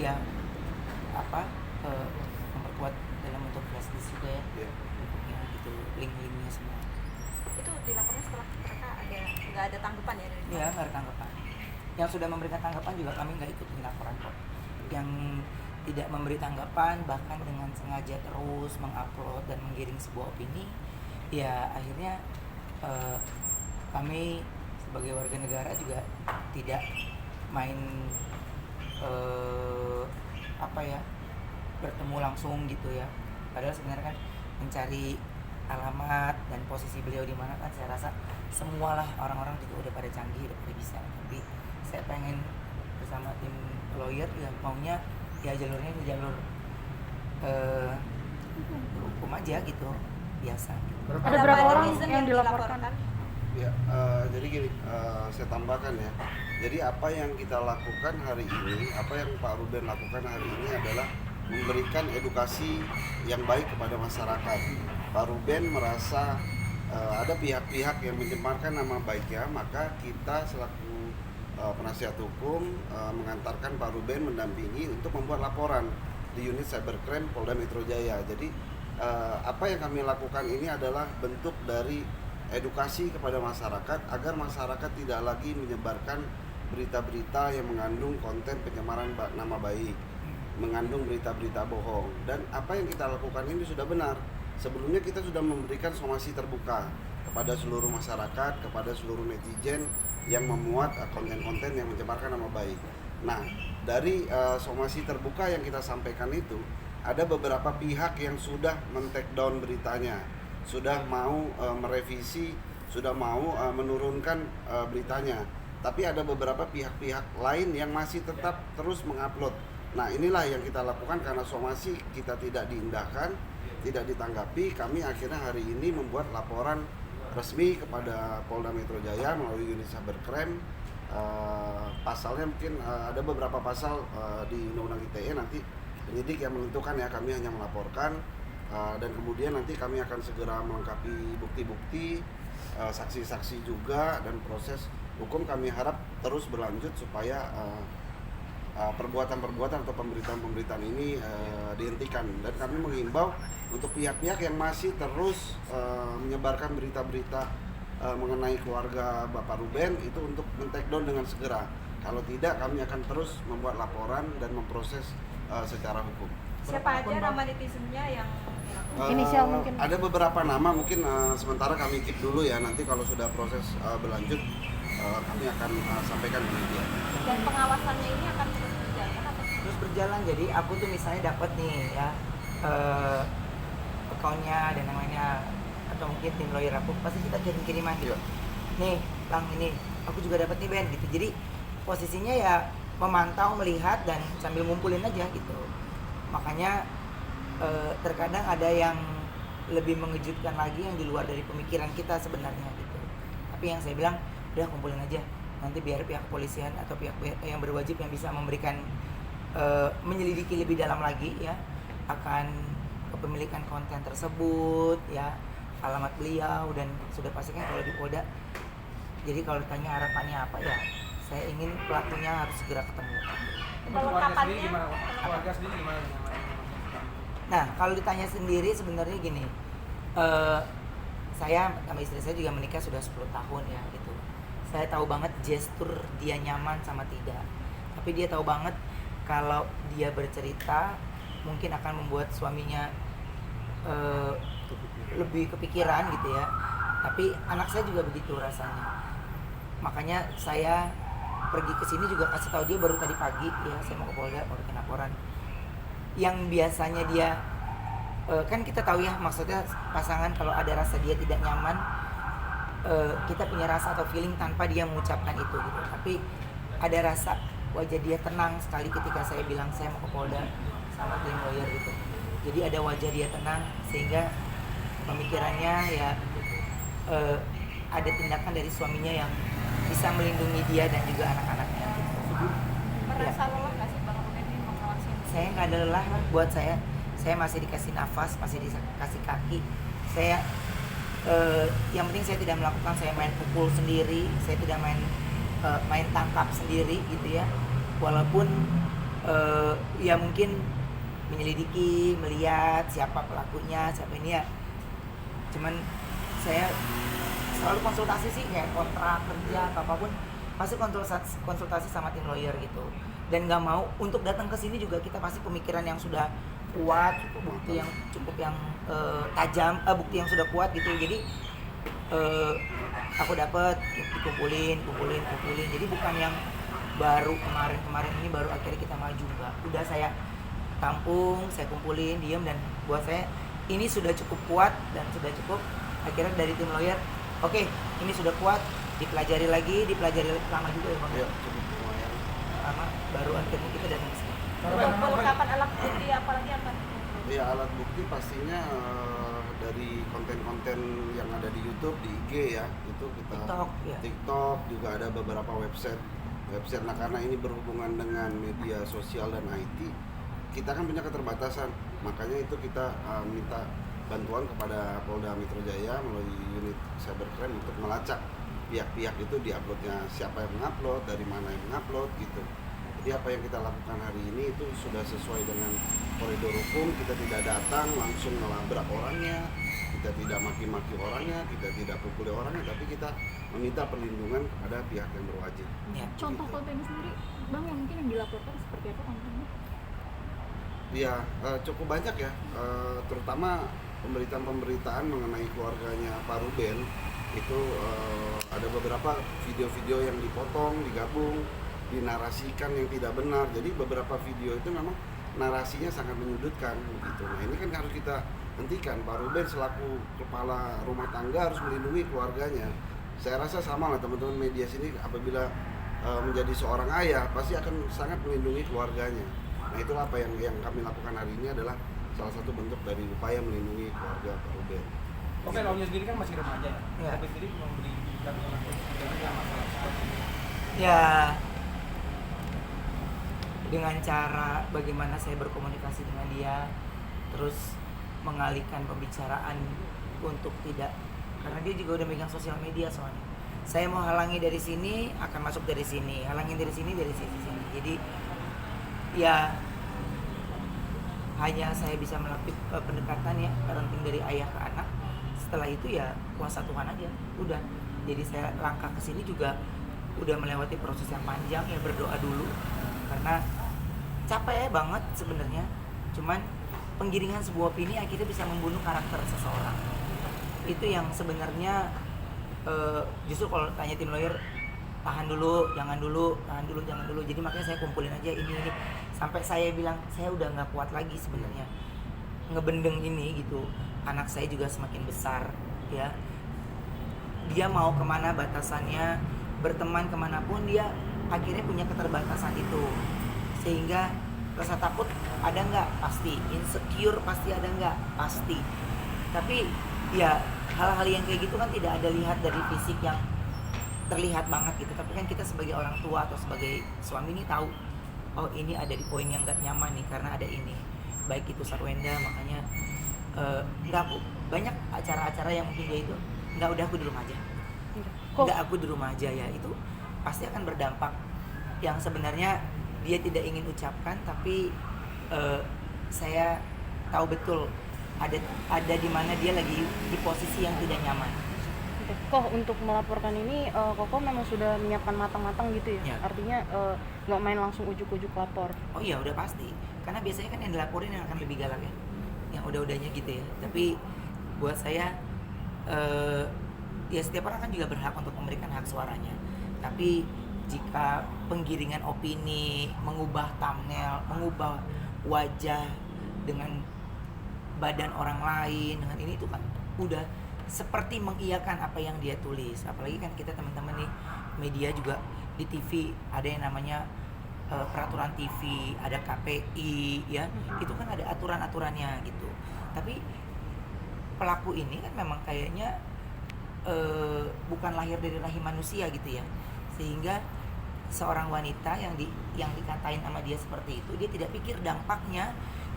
ya apa memperkuat dalam bentuk flash disk juga ya, untuk yang gitu link-linknya semua. Itu dilaporkan setelah mereka nggak ada tanggapan ya dari Iya, nggak ada tanggapan. Yang sudah memberikan tanggapan juga kami nggak ikut di laporan kok. Yang tidak memberi tanggapan bahkan dengan sengaja terus mengupload dan menggiring sebuah opini, ya akhirnya kami sebagai warga negara juga tidak main bertemu langsung gitu ya. Padahal sebenarnya kan mencari alamat dan posisi beliau di mana kan saya rasa semualah orang-orang juga udah pada canggih, udah pada bisa. Tapi saya pengen bersama tim lawyer ya maunya ya jalurnya ini jalur hukum aja gitu, biasa. Ada berapa orang yang dilaporkan? Ya, jadi gini, saya tambahkan ya. Jadi apa yang kita lakukan hari ini, apa yang Pak Ruben lakukan hari ini adalah memberikan edukasi yang baik kepada masyarakat. Pak Ruben merasa ada pihak-pihak yang mencemarkan nama baiknya, maka kita selaku penasihat hukum mengantarkan Pak Ruben mendampingi untuk membuat laporan di unit cybercrime Polda Metro Jaya. Jadi apa yang kami lakukan ini adalah bentuk dari edukasi kepada masyarakat agar masyarakat tidak lagi menyebarkan berita-berita yang mengandung konten pencemaran nama baik, mengandung berita-berita bohong. Dan apa yang kita lakukan ini sudah benar. Sebelumnya kita sudah memberikan somasi terbuka kepada seluruh masyarakat, kepada seluruh netizen yang memuat konten-konten yang mencemarkan nama baik. Nah, dari somasi terbuka yang kita sampaikan itu, ada beberapa pihak yang sudah men-take down beritanya, sudah mau merevisi, sudah mau menurunkan beritanya. Tapi ada beberapa pihak-pihak lain yang masih tetap terus mengupload. Nah, inilah yang kita lakukan karena somasi kita tidak diindahkan, tidak ditanggapi. Kami akhirnya hari ini membuat laporan resmi kepada Polda Metro Jaya melalui unit cybercrime. Pasalnya mungkin ada beberapa pasal di Undang-Undang ITE, nanti penyidik yang menentukan ya, kami hanya melaporkan. Dan kemudian nanti kami akan segera melengkapi bukti-bukti, saksi-saksi juga, dan proses hukum kami harap terus berlanjut supaya perbuatan-perbuatan atau pemberitaan-pemberitaan ini dihentikan. Dan kami menghimbau untuk pihak-pihak yang masih terus menyebarkan berita-berita mengenai keluarga Bapak Ruben itu untuk men-take down dengan segera. Kalau tidak, kami akan terus membuat laporan dan memproses secara hukum. Siapa aja nama netizennya yang Inisial mungkin? Ada beberapa nama, mungkin sementara kami keep dulu ya. Nanti kalau sudah proses berlanjut, kami akan sampaikan ke media. Dan pengawasannya ini akan terus berjalan atau? Terus berjalan, jadi aku tuh misalnya dapat nih ya account-nya dan namanya, atau mungkin tim lawyer aku pasti kita kirim-kiriman gitu. Nih, Bang, ini aku juga dapat nih Ben gitu. Jadi posisinya ya memantau, melihat, dan sambil ngumpulin aja gitu. Makanya terkadang ada yang lebih mengejutkan lagi yang di luar dari pemikiran kita sebenarnya gitu. Tapi yang saya bilang, udah kumpulin aja, nanti biar pihak kepolisian atau pihak yang berwajib yang bisa memberikan menyelidiki lebih dalam lagi ya akan kepemilikan konten tersebut ya, alamat beliau, dan sudah pastikan kalau di Polda. Jadi kalau ditanya harapannya apa ya, saya ingin pelakunya harus segera ketemu. Keluarga sendiri gimana? Nah, kalau ditanya sendiri sebenarnya gini, saya sama istri saya juga menikah sudah 10 tahun ya gitu. Saya tahu banget gestur dia nyaman sama tidak. Tapi dia tahu banget kalau dia bercerita mungkin akan membuat suaminya lebih kepikiran gitu ya. Tapi anak saya juga begitu rasanya. Makanya saya pergi ke sini juga kasih tahu dia baru tadi pagi ya, saya mau ke Polda mau bikin laporan. Yang biasanya dia kan kita tahu ya, maksudnya pasangan kalau ada rasa dia tidak nyaman, kita punya rasa atau feeling tanpa dia mengucapkan itu gitu. Tapi ada rasa wajah dia tenang sekali ketika saya bilang saya mau ke Polda sama tim lawyer gitu. Jadi ada wajah dia tenang sehingga pemikirannya ya ada tindakan dari suaminya yang bisa melindungi dia dan juga anak-anaknya gitu. Merasa lelah nggak sih Bang Ruben ini mengawasi? Saya nggak ada lelah buat saya masih dikasih nafas, masih dikasih kaki. Saya yang penting saya tidak melakukan saya main pukul sendiri, saya tidak main tangkap sendiri gitu ya. Walaupun ya mungkin menyelidiki, melihat siapa pelakunya, siapa ini ya. Cuman saya selalu konsultasi sih, kayak kontrak kerja atau apapun pasti konsultasi sama tim lawyer gitu. Dan nggak mau untuk datang ke sini juga kita pasti pemikiran yang sudah kuat, bukti yang cukup yang tajam, bukti yang sudah kuat gitu. Jadi aku dapat kumpulin. Jadi bukan yang baru kemarin ini baru akhirnya kita maju, enggak. Udah saya tampung, saya kumpulin, diam, dan buat saya ini sudah cukup kuat dan sudah cukup. Akhirnya dari tim lawyer, oke, ini sudah kuat, dipelajari lama juga ya Bang. Ya, cukup lumayan. Lama baru akhirnya kita datang ke sini. Untuk kelengkapan alat bukti apalagi apa? Ya, alat bukti pastinya dari konten-konten yang ada di YouTube, di IG ya, itu kita TikTok juga ada beberapa website. Nah, karena ini berhubungan dengan media sosial dan IT, kita kan punya keterbatasan, makanya itu kita minta bantuan kepada Polda Metro Jaya melalui unit cybercrime untuk melacak pihak-pihak itu diuploadnya, siapa yang mengupload, dari mana yang mengupload gitu. Jadi apa yang kita lakukan hari ini itu sudah sesuai dengan koridor hukum. Kita tidak datang langsung melabrak orangnya, kita tidak maki-maki orangnya, kita tidak pukuli orangnya, tapi kita meminta perlindungan kepada pihak yang berwajib. Ya. Contoh kontennya sendiri, Bang, yang mungkin yang dilaporkan seperti apa kontennya? Ya, cukup banyak ya, terutama pemberitaan mengenai keluarganya Pak Ruben. Itu ada beberapa video-video yang dipotong, digabung, dinarasikan yang tidak benar. Jadi beberapa video itu memang narasinya sangat menyudutkan begitu. Nah, ini kan harus kita hentikan. Pak Ruben selaku kepala rumah tangga harus melindungi keluarganya. Saya rasa sama lah teman-teman media sini, apabila menjadi seorang ayah pasti akan sangat melindungi keluarganya. Nah, itulah apa yang kami lakukan hari ini, adalah salah satu bentuk dari upaya melindungi keluarga Pak Ruben. Oke, Launya sendiri kan masih remaja ya. Ya. Tapi sendiri memberi dagangan yang masalah seperti ini. Ya, dengan cara bagaimana saya berkomunikasi dengan dia, terus mengalihkan pembicaraan untuk tidak, karena dia juga udah megang sosial media soalnya. Saya mau halangi dari sini, akan masuk dari sini, halangin dari sini, dari sini. Jadi ya hanya saya bisa melakukan pendekatan ya, parenting dari ayah ke anak. Setelah itu ya kuasa Tuhan aja, udah. Jadi saya langkah ke sini juga udah melewati proses yang panjang ya, berdoa dulu karena capek banget sebenarnya. Cuman penggiringan sebuah opini akhirnya bisa membunuh karakter seseorang. Itu yang sebenarnya justru kalau tanya tim lawyer, tahan dulu, jangan dulu. Jadi makanya saya kumpulin aja ini. Sampai saya bilang saya udah nggak kuat lagi sebenarnya ngebendeng ini gitu. Anak saya juga semakin besar ya. Dia mau kemana batasannya, berteman kemanapun dia akhirnya punya keterbatasan itu. Sehingga rasa takut ada nggak? Pasti. Insecure pasti ada nggak? Pasti. Tapi ya hal-hal yang kayak gitu kan tidak ada lihat dari fisik yang terlihat banget gitu. Tapi kan kita sebagai orang tua atau sebagai suami ini tahu, oh ini ada di poin yang nggak nyaman nih karena ada ini. Baik itu Sarwenda, makanya banyak acara-acara yang mungkin dia itu udah aku di rumah aja. Aku di rumah aja ya, itu pasti akan berdampak yang sebenarnya dia tidak ingin ucapkan, tapi saya tahu betul ada di mana dia lagi di posisi yang tidak nyaman. Kok untuk melaporkan ini Koko memang sudah menyiapkan matang-matang gitu ya? Artinya nggak main langsung ujuk-ujuk lapor? Oh iya udah pasti, karena biasanya kan yang dilaporin yang akan lebih galak ya, yang udah-udahnya gitu ya. Tapi buat saya ya setiap orang kan juga berhak untuk memberikan hak suaranya. Tapi jika penggiringan opini, mengubah thumbnail, mengubah wajah dengan badan orang lain, dengan ini itu kan udah seperti mengiyakan apa yang dia tulis. Apalagi kan kita teman-teman nih media juga di TV ada yang namanya peraturan TV, ada KPI ya, itu kan ada aturan-aturannya gitu. Tapi pelaku ini kan memang kayaknya bukan lahir dari rahim manusia gitu ya, sehingga seorang wanita yang dikatain sama dia seperti itu, dia tidak pikir dampaknya.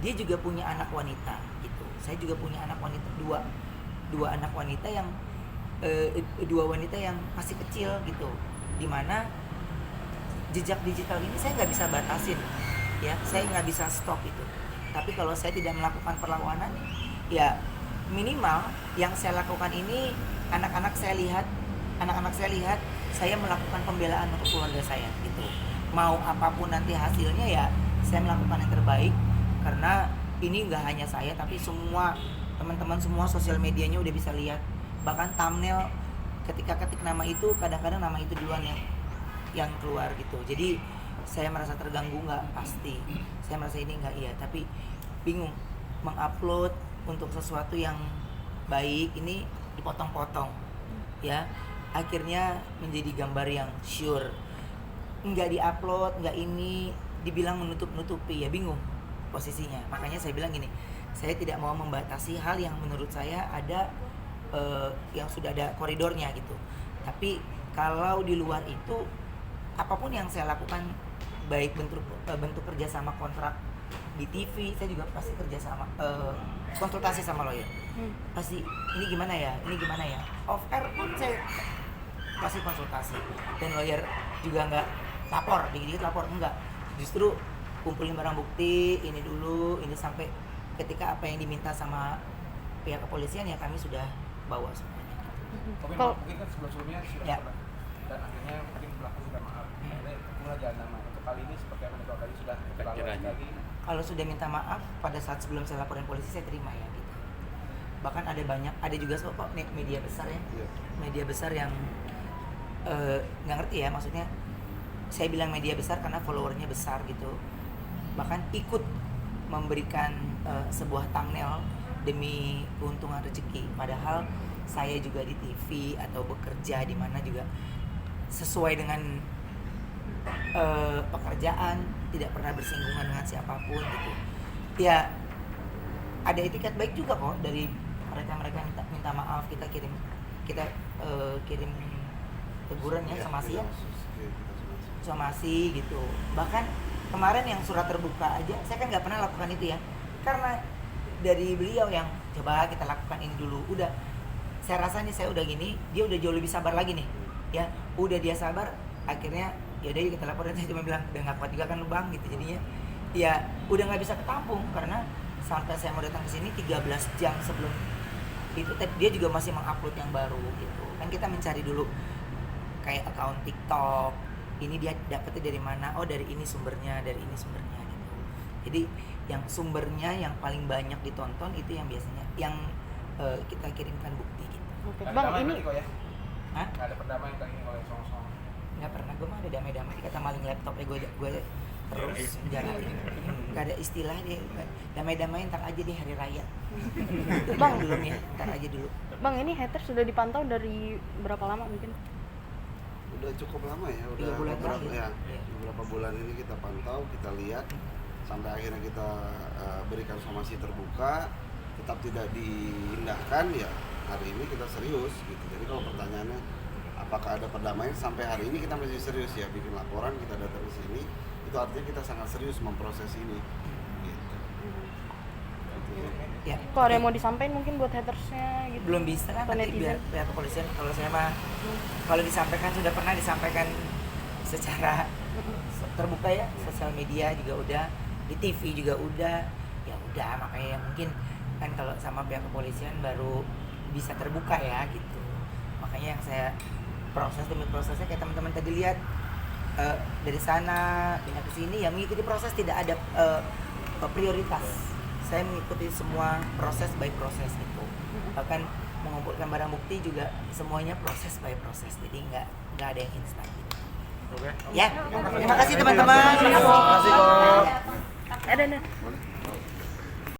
Dia juga punya anak wanita gitu. Saya juga punya anak wanita, dua anak wanita yang dua wanita yang masih kecil gitu, dimana jejak digital ini saya nggak bisa batasin ya saya nggak bisa stop itu. Tapi kalau saya tidak melakukan perlawanan, ya minimal yang saya lakukan ini anak-anak saya lihat saya melakukan pembelaan untuk keluarga saya gitu. Mau apapun nanti hasilnya ya saya melakukan yang terbaik, karena ini nggak hanya saya tapi semua teman-teman semua sosial medianya udah bisa lihat, bahkan thumbnail ketika ketik nama itu kadang-kadang nama itu duluan yang keluar gitu. Jadi saya merasa terganggu nggak pasti, saya merasa ini nggak iya, tapi bingung mengupload untuk sesuatu yang baik ini dipotong-potong ya, akhirnya menjadi gambar yang sure, nggak diupload, nggak ini dibilang menutup-nutupi, ya bingung posisinya. Makanya saya bilang gini, saya tidak mau membatasi hal yang menurut saya ada yang sudah ada koridornya gitu. Tapi kalau di luar itu apapun yang saya lakukan, baik bentuk kerjasama kontrak di TV, saya juga pasti kerjasama konsultasi sama lawyer. Pasti ini gimana ya, off air pun saya pasti konsultasi, dan lawyer juga nggak lapor, dikit-dikit lapor, enggak, justru kumpulin barang bukti ini dulu, ini sampai ketika apa yang diminta sama pihak kepolisian ya kami sudah bawa semuanya. Mungkin kan sebelumnya sudah ya. pernah, dan akhirnya mungkin pelaku sudah maaf. Akhirnya mulai jalan nama. Untuk kali ini seperti apa nih, kalau tadi sudah evaluasi lagi? Kalau sudah minta maaf pada saat sebelum saya laporin polisi, saya terima ya gitu. Bahkan ada juga kok media besar ya, media besar yang nggak ngerti ya, maksudnya saya bilang media besar karena followernya besar gitu, bahkan ikut memberikan sebuah thumbnail demi keuntungan rezeki, padahal saya juga di TV atau bekerja di mana juga sesuai dengan pekerjaan, tidak pernah bersinggungan dengan siapapun gitu. Ya ada etiket baik juga kok dari mereka minta maaf, kita kirim teguran ya, somasi gitu. Bahkan kemarin yang surat terbuka aja saya kan nggak pernah lakukan itu ya, karena dari beliau yang coba kita lakukan ini dulu, udah saya rasa nih saya udah gini, dia udah jauh lebih sabar lagi nih ya, udah dia sabar, akhirnya ya udah yuk kita laporin. Saya cuma bilang udah nggak kuat juga kan lu bang gitu, jadinya ya udah nggak bisa ketampung, karena sampai saya mau datang ke sini 13 jam sebelum itu dia juga masih mengupload yang baru gitu kan. Kita mencari dulu kayak akun TikTok, ini dia dapetnya dari mana, oh dari ini sumbernya gitu. Jadi yang sumbernya yang paling banyak ditonton itu yang biasanya yang kita kirimkan bukti gitu. Oke, Bang, ini ya? Hah? Ada perdamaian kali ini oleh song-song. Nggak pernah, gue mah ada damai-damai, kata maling laptop gue terus jalanin. Nggak ada istilah dia damai-damai, ntar aja di hari raya. Bang, belum ya, ntar aja dulu. Bang, ini haters sudah dipantau dari berapa lama mungkin? Udah cukup lama ya, 3 bulan beberapa bulan ini kita pantau, kita lihat sampai akhirnya kita berikan somasi terbuka, tetap tidak diindahkan ya. Hari ini kita serius gitu. Jadi kalau pertanyaannya apakah ada perdamaian, sampai hari ini kita masih serius ya, bikin laporan, kita datang ke sini, itu artinya kita sangat serius memproses ini gitu. Ya. Kok ada yang mau disampaikan mungkin buat hatersnya gitu? Belum bisa kan, Atau nanti netizen? pihak kepolisian. Kalau saya mah kalau disampaikan sudah pernah disampaikan secara terbuka ya, sosial media juga udah, di TV juga udah, ya udah, makanya mungkin kan kalau sama pihak kepolisian baru bisa terbuka ya gitu. Makanya yang saya proses demi prosesnya kayak teman-teman tadi lihat, dari sana pindah ke sini ya mengikuti proses, tidak ada prioritas. Saya mengikuti semua proses by proses gitu. Bahkan mengumpulkan barang bukti juga semuanya proses by proses. Jadi nggak ada yang instan gitu. Oke. Ya, terima kasih teman-teman. Terima kasih kok. Ada.